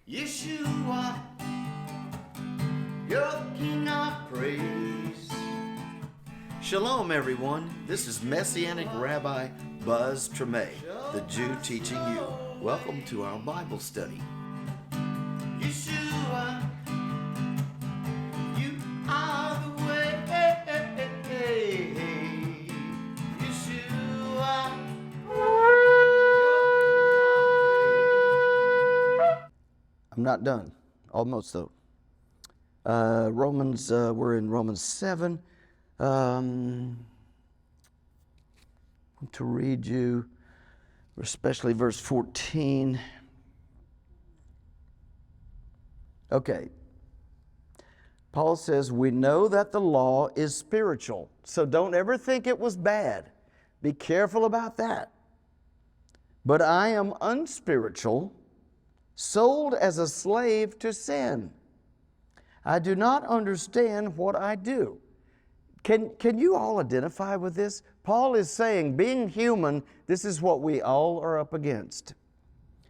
Yeshua, your King of praise. Shalom, everyone. This is Messianic Rabbi Buzz Tremé, the Jew teaching you. Welcome to our Bible study. Yeshua, you are the way. Yeshua. I'm not done. Almost, though. We're in Romans 7. I want to read you, especially verse 14. Okay. Paul says, we know that the law is spiritual, so don't ever think it was bad. Be careful about that. But I am unspiritual, sold as a slave to sin. I do not understand what I do. Can you all identify with this? Paul is saying, being human, this is what we all are up against.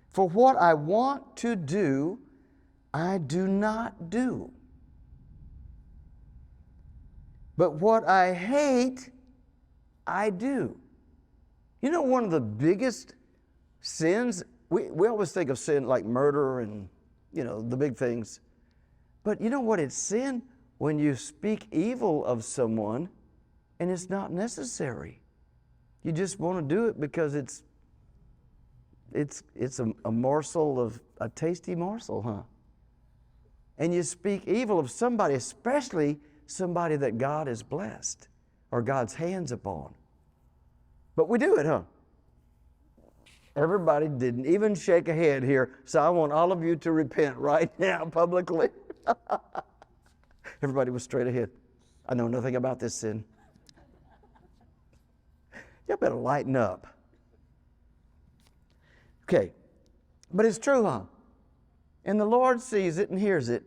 For what I want to do, I do not do. But what I hate, I do. You know, one of the biggest sins, we always think of sin like murder and, the big things. But you know what? It's sin when you speak evil of someone and it's not necessary. You just want to do it because it's a morsel of a tasty morsel, huh? And you speak evil of somebody, especially somebody that God has blessed or God's hands upon. But we do it, huh? Everybody didn't even shake a head here, so I want all of you to repent right now publicly. Everybody was straight ahead. I know nothing about this sin. You better lighten up. Okay, but it's true, huh? And the Lord sees it and hears it.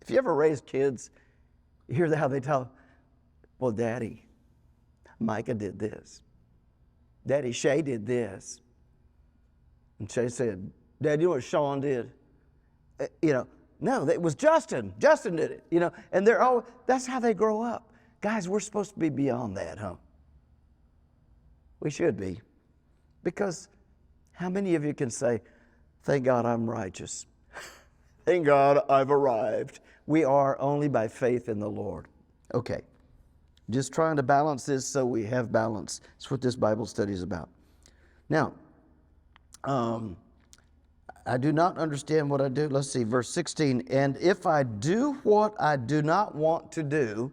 If you ever raised kids, you hear how they tell, well, Daddy, Micah did this. Daddy, Shay did this. And Shay said, Dad, you know what Sean did? No, it was Justin. Justin did it, and that's how they grow up. Guys, we're supposed to be beyond that, huh? We should be. Because how many of you can say, thank God I'm righteous. Thank God I've arrived. We are only by faith in the Lord. Okay. Just trying to balance this so we have balance. That's what this Bible study is about. Now, I do not understand what I do. Let's see, verse 16. And if I do what I do not want to do,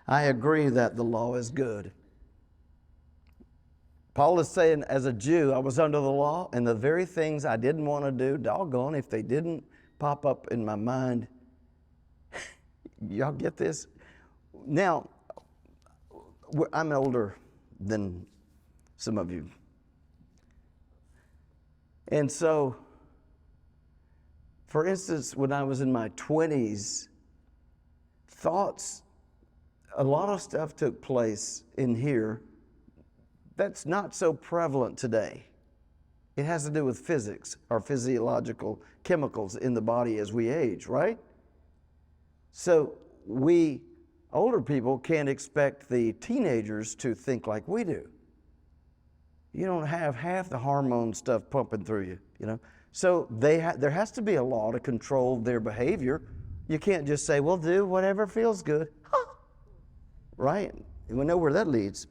I agree that the law is good. Paul is saying, as a Jew, I was under the law, and the very things I didn't want to do, doggone, if they didn't pop up in my mind. Y'all get this? Now, I'm older than some of you. And so, for instance, when I was in my 20s, a lot of stuff took place in here that's not so prevalent today. It has to do with physics or physiological chemicals in the body as we age, right? So we older people can't expect the teenagers to think like we do. You don't have half the hormone stuff pumping through you, So there has to be a law to control their behavior. You can't just say, well, do whatever feels good. Right? We know where that leads.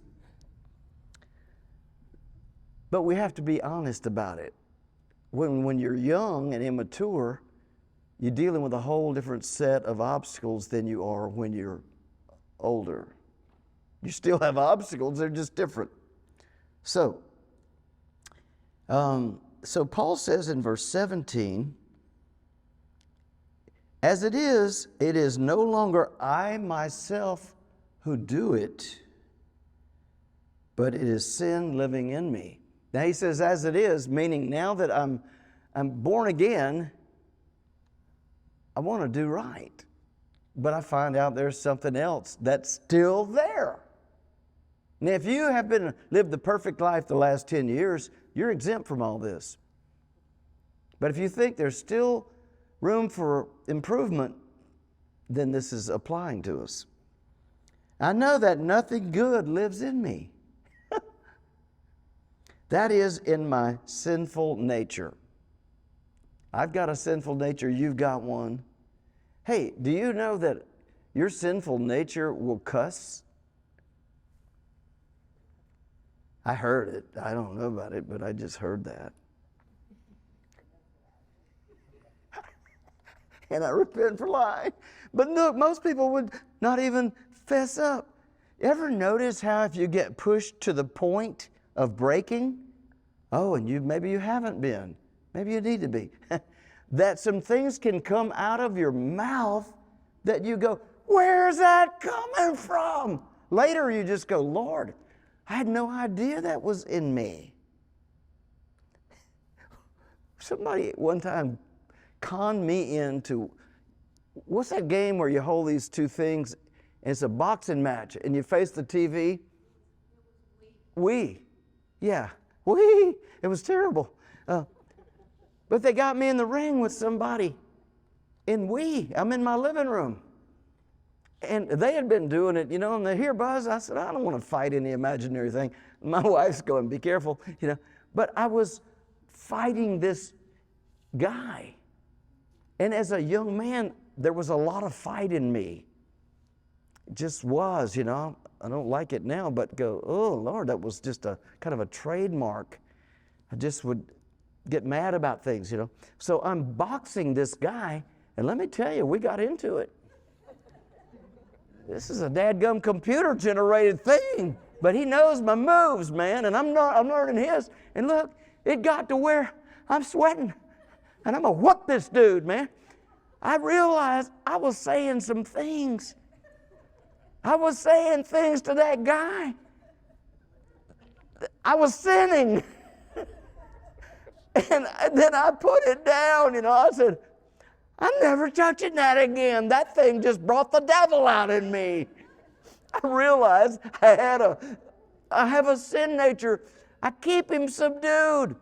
But we have to be honest about it. When you're young and immature, you're dealing with a whole different set of obstacles than you are when you're older. You still have obstacles, they're just different. So Paul says in verse 17, as it is no longer I myself who do it, but it is sin living in me. Now he says, as it is, meaning now that I'm born again, I want to do right. But I find out there's something else that's still there. Now, if you have lived the perfect life the last 10 years, you're exempt from all this. But if you think there's still room for improvement, then this is applying to us. I know that nothing good lives in me. That is in my sinful nature. I've got a sinful nature, you've got one. Hey, do you know that your sinful nature will cuss? I heard it. I don't know about it, but I just heard that. And I repent for lying. But look, most people would not even fess up. Ever notice how if you get pushed to the point of breaking, and maybe you haven't been, maybe you need to be, that some things can come out of your mouth that you go, where's that coming from? Later you just go, Lord, I had no idea that was in me. Somebody one time conned me into, what's that game where you hold these two things and it's a boxing match and you face the TV? Yeah. It was terrible. But they got me in the ring with somebody in I'm in my living room. And they had been doing it, and they're here, Buzz. I said, I don't want to fight any imaginary thing. My wife's going, be careful, But I was fighting this guy. And as a young man, there was a lot of fight in me. It just was, I don't like it now, but go, oh, Lord, that was just a kind of a trademark. I just would get mad about things, So I'm boxing this guy, and let me tell you, we got into it. This is a dadgum computer-generated thing, but he knows my moves, man, and I'm learning his. And look, it got to where I'm sweating, and I'm going to whoop this dude, man. I realized I was saying some things. I was saying things to that guy. I was sinning. And then I put it down, I said, I'm never touching that again. That thing just brought the devil out in me. I realized I have a sin nature. I keep him subdued.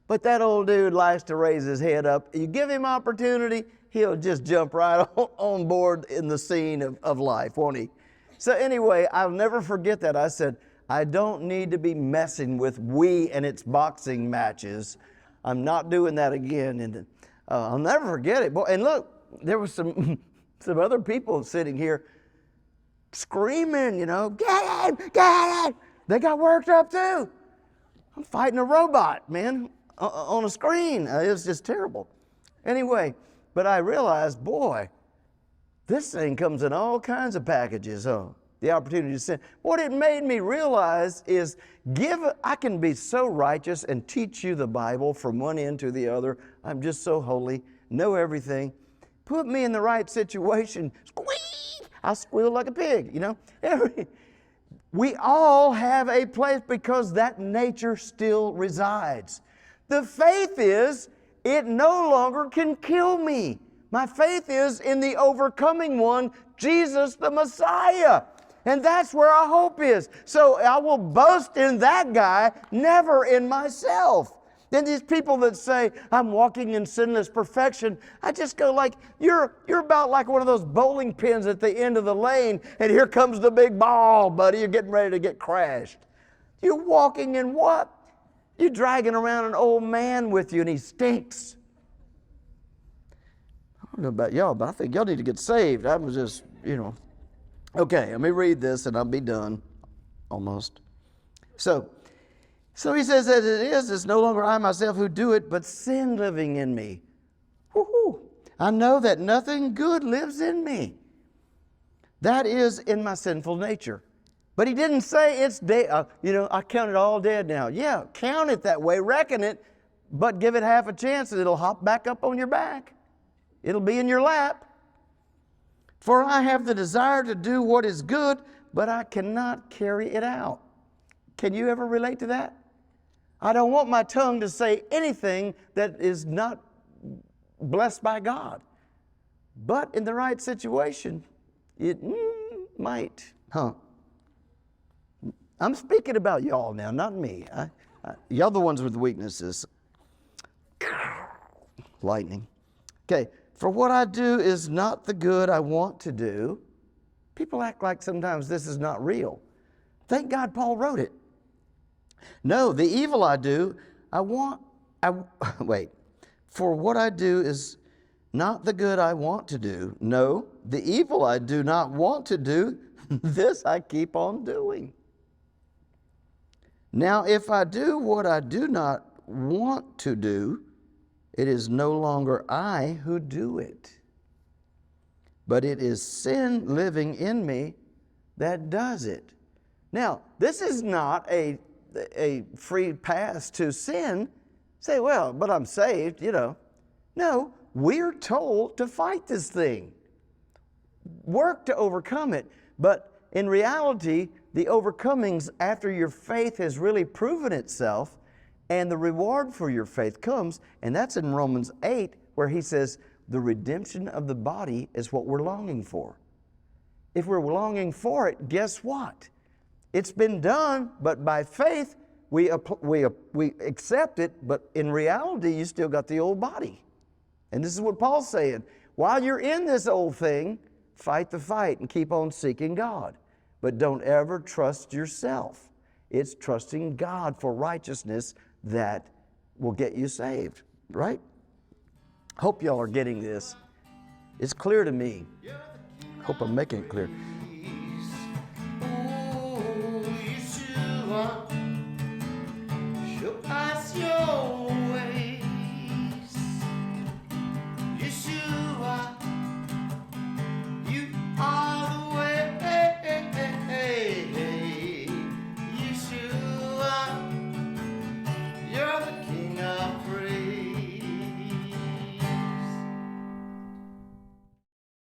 But that old dude likes to raise his head up. You give him opportunity, he'll just jump right on board in the scene of life, won't he? So anyway, I'll never forget that. I said, I don't need to be messing with and its boxing matches. I'm not doing that again. And I'll never forget it. And look, there was some other people sitting here screaming, get him, get him. They got worked up too. I'm fighting a robot, man, on a screen. It was just terrible. Anyway, but I realized, boy, this thing comes in all kinds of packages, the opportunity to sin. What it made me realize is I can be so righteous and teach you the Bible from one end to the other. I'm just so holy, know everything. Put me in the right situation, squeak, I'll squeal like a pig, We all have a place because that nature still resides. The faith is, it no longer can kill me. My faith is in the overcoming one, Jesus the Messiah. And that's where our hope is. So I will boast in that guy, never in myself. Then these people that say, I'm walking in sinless perfection, I just go like, you're about like one of those bowling pins at the end of the lane, and here comes the big ball, buddy. You're getting ready to get crashed. You're walking in what? You're dragging around an old man with you, and he stinks. I don't know about y'all, but I think y'all need to get saved. I was just, Okay, let me read this and I'll be done, almost. So he says, as it is, it's no longer I myself who do it, but sin living in me. Woo-hoo. I know that nothing good lives in me. That is in my sinful nature. But he didn't say it's dead. I count it all dead now. Yeah, count it that way, reckon it, but give it half a chance and it'll hop back up on your back. It'll be in your lap. For I have the desire to do what is good, but I cannot carry it out. Can you ever relate to that? I don't want my tongue to say anything that is not blessed by God. But in the right situation, it might. I'm speaking about y'all now, not me. Y'all the ones with weaknesses. Lightning. Okay, for what I do is not the good I want to do. People act like sometimes this is not real. Thank God Paul wrote it. No, the evil I do, wait. For what I do is not the good I want to do. No, the evil I do not want to do, this I keep on doing. Now, if I do what I do not want to do, it is no longer I who do it, but it is sin living in me that does it. Now, this is not a free pass to sin. Say, well, but I'm saved, No, we're told to fight this thing. Work to overcome it. But in reality, the overcoming's after your faith has really proven itself and the reward for your faith comes. And that's in Romans 8 where he says the redemption of the body is what we're longing for. If we're longing for it, guess what? It's been done, but by faith we accept it, but in reality you still got the old body. And this is what Paul's saying. While you're in this old thing, fight the fight and keep on seeking God. But don't ever trust yourself. It's trusting God for righteousness that will get you saved, right? Hope y'all are getting this. It's clear to me. Hope I'm making it clear.